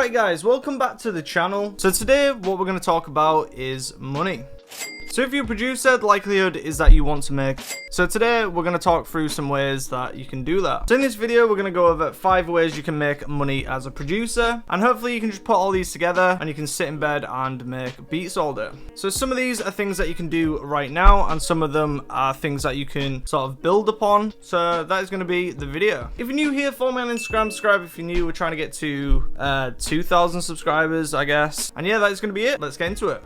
Alright guys, welcome back to the channel. So today what we're going to talk about is money. So if you're a producer, the likelihood is that you want to make. So today we're going to talk through some ways that you can do that. So in this video we're going to go over 5 ways you can make money as a producer, and hopefully you can just put all these together and you can sit in bed and make beats all day. So some of these are things that you can do right now, and some of them are things that you can sort of build upon. So that is going to be the video. If you're new here, follow me on Instagram, subscribe if you're new. We're trying to get to 2,000 subscribers, I guess. And yeah, that is going to be it. Let's get into it.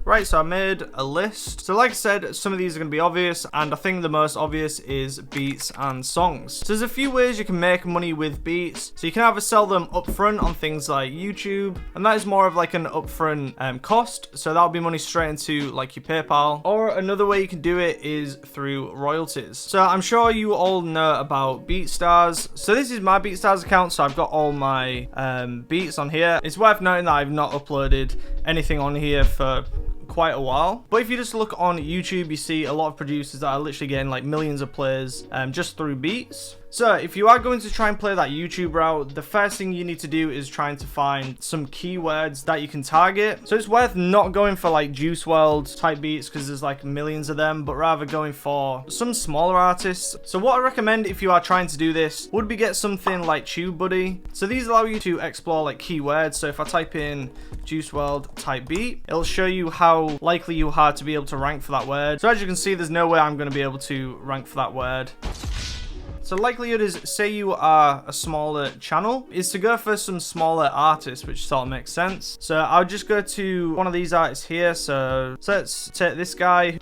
Right, so I made a list. So like I said, some of these are going to be obvious, and I think the most obvious is beats and songs. So there's a few ways you can make money with beats. So you can either sell them upfront on things like YouTube, and that is more of like an upfront cost. So that'll be money straight into like your PayPal. Or another way you can do it is through royalties. So I'm sure you all know about BeatStars. So this is my BeatStars account, so I've got all my beats on here. It's worth noting that I've not uploaded anything on here for quite a while, but if you just look on YouTube, you see a lot of producers that are literally getting like millions of plays just through beats. So if you are going to try and play that YouTube route, the first thing you need to do is trying to find some keywords that you can target. So it's worth not going for like Juice WRLD type beats because there's like millions of them, but rather going for some smaller artists. So what I recommend if you are trying to do this would be get something like TubeBuddy. So these allow you to explore like keywords. So if I type in Juice WRLD type beat, it'll show you how likely you are to be able to rank for that word. So as you can see, there's no way I'm going to be able to rank for that word. So likelihood is, say you are a smaller channel, is to go for some smaller artists, which sort of makes sense. So I'll just go to one of these artists here. So let's take this guy.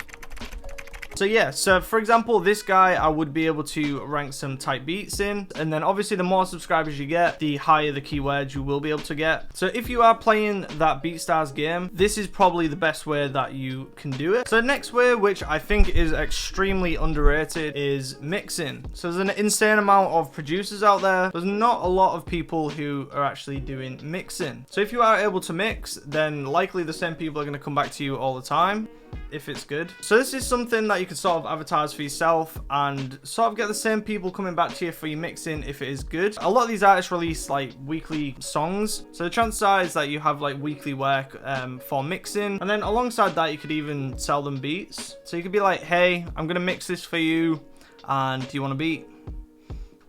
So yeah, so for example, this guy, I would be able to rank some type beats in, and then obviously the more subscribers you get, the higher the keywords you will be able to get. So if you are playing that BeatStars game, this is probably the best way that you can do it. So the next way, which I think is extremely underrated, is mixing. So there's an insane amount of producers out there. There's not a lot of people who are actually doing mixing. So if you are able to mix, then likely the same people are going to come back to you all the time if it's good. So this is something that you can sort of advertise for yourself and sort of get the same people coming back to you for your mixing if it is good. A lot of these artists release like weekly songs, so the chances are is that you have like weekly work for mixing, and then alongside that you could even sell them beats. So you could be like, hey, I'm gonna mix this for you, and do you want a beat?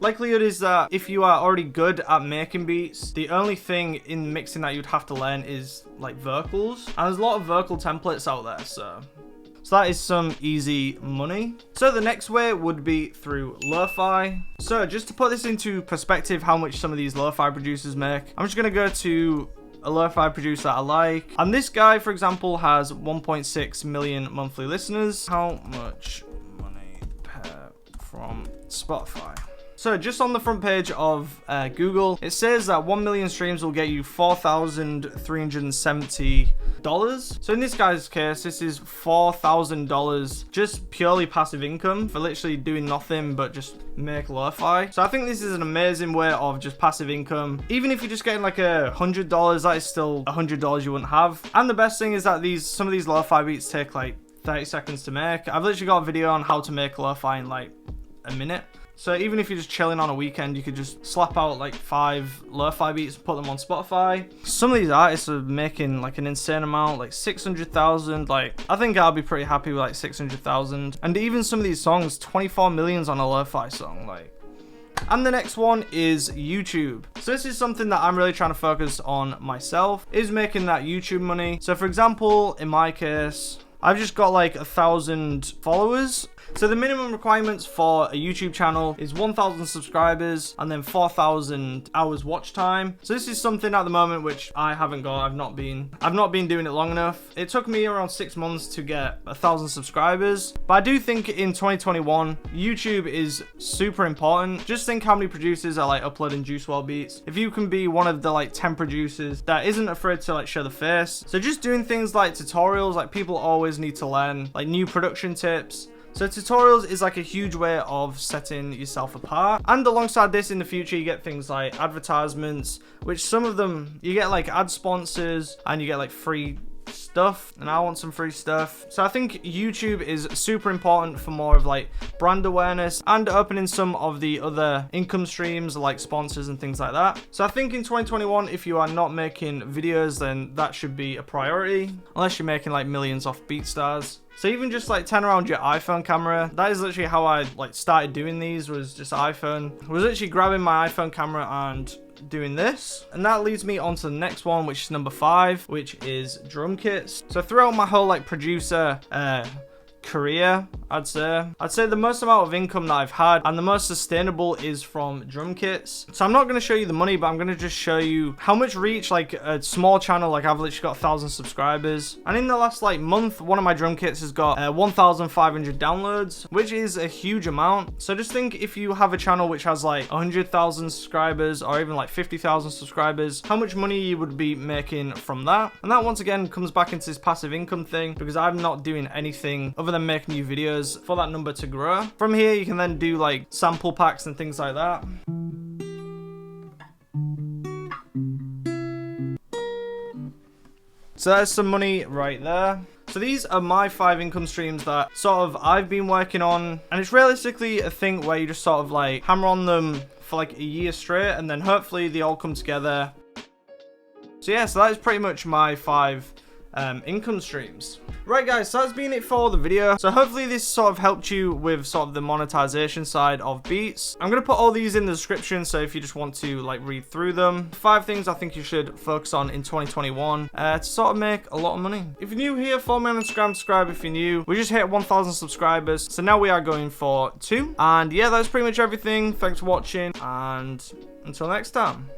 Likelihood is that if you are already good at making beats, the only thing in mixing that you'd have to learn is like vocals, and there's a lot of vocal templates out there, so that is some easy money. So the next way would be through LiFi. So just to put this into perspective, how much some of these LiFi producers make, I'm just gonna go to a LiFi producer I like, and this guy, for example, has 1.6 million monthly listeners. How much money from Spotify? So just on the front page of Google, it says that 1 million streams will get you $4,370. So in this guy's case, this is $4,000 just purely passive income for literally doing nothing but just make lo-fi. So I think this is an amazing way of just passive income. Even if you're just getting like $100, that is still $100 you wouldn't have. And the best thing is that some of these lo-fi beats take like 30 seconds to make. I've literally got a video on how to make lo-fi in like a minute. So even if you're just chilling on a weekend, you could just slap out like 5 lo-fi beats and put them on Spotify. Some of these artists are making like an insane amount, like 600,000. Like I think I'll be pretty happy with like 600,000. And even some of these songs, 24 millions on a lo-fi song, like. And the next one is YouTube. So this is something that I'm really trying to focus on myself, is making that YouTube money. So for example, in my case, I've just got like 1,000 followers. So the minimum requirements for a YouTube channel is 1,000 subscribers and then 4,000 hours watch time. So this is something at the moment which I haven't got. I've not been doing it long enough. It took me around 6 months to get 1,000 subscribers. But I do think in 2021, YouTube is super important. Just think how many producers are like uploading Juice WRLD beats. If you can be one of the like 10 producers that isn't afraid to like show the face. So just doing things like tutorials, like people always need to learn like new production tips. So tutorials is like a huge way of setting yourself apart. And alongside this, in the future, you get things like advertisements, which some of them, you get like ad sponsors and you get like free stuff, and I want some free stuff. So I think YouTube is super important for more of like brand awareness and opening some of the other income streams like sponsors and things like that. So I think in 2021, if you are not making videos, then that should be a priority, unless you're making like millions off BeatStars. So even just like turn around your iPhone camera, that is literally how I like started doing these, was just iPhone. I was literally grabbing my iPhone camera and doing this, and that leads me on to the next one, which is number 5, which is drum kits. So throughout my whole like producer career, I'd say the most amount of income that I've had and the most sustainable is from drum kits. So I'm not going to show you the money, but I'm going to just show you how much reach like a small channel, like I've literally got 1,000 subscribers, and in the last like month, one of my drum kits has got 1,500 downloads, which is a huge amount. So just think, if you have a channel which has like 100,000 subscribers or even like 50,000 subscribers, how much money you would be making from that. And that once again comes back into this passive income thing, because I'm not doing anything other than make new videos for that number to grow. From here you can then do like sample packs and things like that. So there's some money right there. So these are my 5 income streams that sort of I've been working on, and it's realistically a thing where you just sort of like hammer on them for like a year straight, and then hopefully they all come together. So yeah, so that is pretty much my 5 income streams. Right guys, so that's been it for the video. So hopefully this sort of helped you with sort of the monetization side of beats. I'm going to put all these in the description, so if you just want to like read through them. 5 things I think you should focus on in 2021 to sort of make a lot of money. If you're new here, follow me on Instagram, subscribe if you're new. We just hit 1,000 subscribers, so now we are going for 2. And yeah, that's pretty much everything. Thanks for watching, and until next time.